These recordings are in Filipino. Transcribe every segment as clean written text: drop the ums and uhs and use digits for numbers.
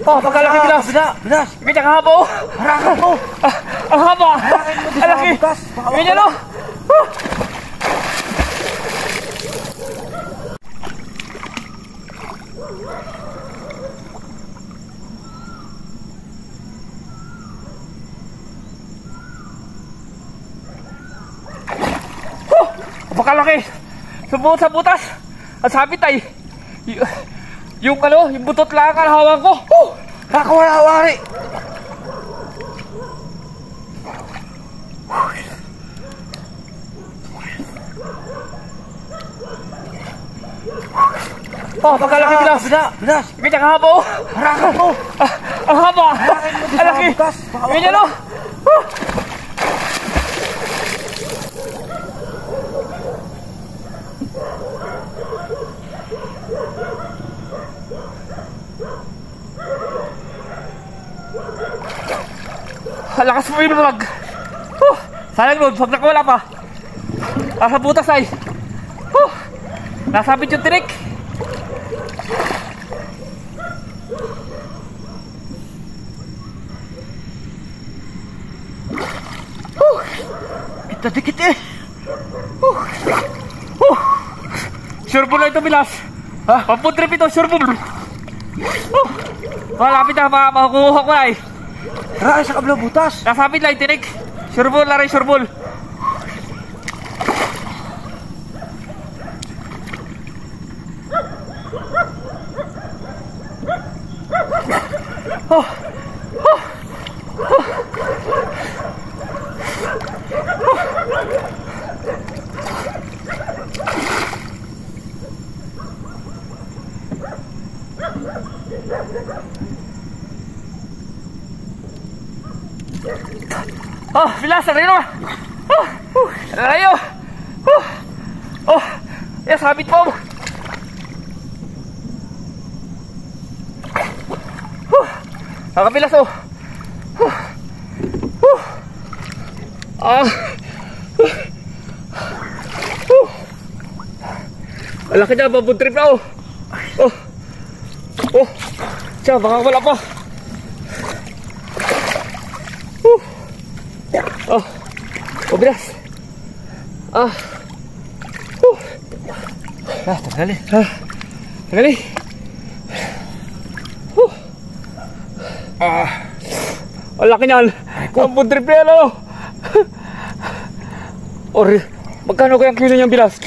Oh, pagkalaki bilas. Bilas. Ganyan kahaba oh. Harangan mo. Ang haba. Ang laki. Ganyan oh. Pakalaki. Subuot sa butas. Ang sabit ay yung ano, yung butot lang ang hawak ko. Nakawala-wari. Oh, pagkalaki bilas. Bilas. Ganyan kahaba oh. Harangan mo. Ang haba. Ang laki. Ganyan oh. Lakas mo yung vlog. Sayang nun, pag nakawala pa. Nasa butas ay nasabit yung tinik. Kita dikit eh. Sureball na ito bilas. Pamputrip ito, sureball. Malapit na, makukuha ko ay. Tara sa kablang butas. Nasabit lang yung tinik. Sureball na rin, sureball. Bilas, rin naman. Ayaw. Yes, sabit po. Nakabilas oh. Malaki na, babuntrip na oh. Siya, baka wala pa. Bilas. Tagali. Tagali. Ang laki niyan. Ang buntrip na yan oh. Magkano kayang kilo niyang bilas?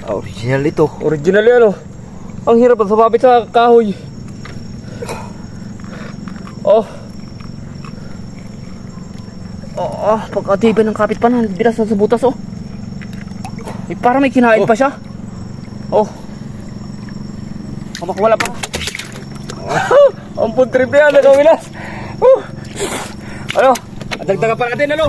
Original ito. Original yan oh. Ang hirap ang sumabit sa kahoy. Pagkatiba ng kapit pa na, bilas sa butas oh. Para may kinain pa siya. Wala pa. Ang puntrip na yan, nagawilas. Ano? Dagdagan pa natin ano?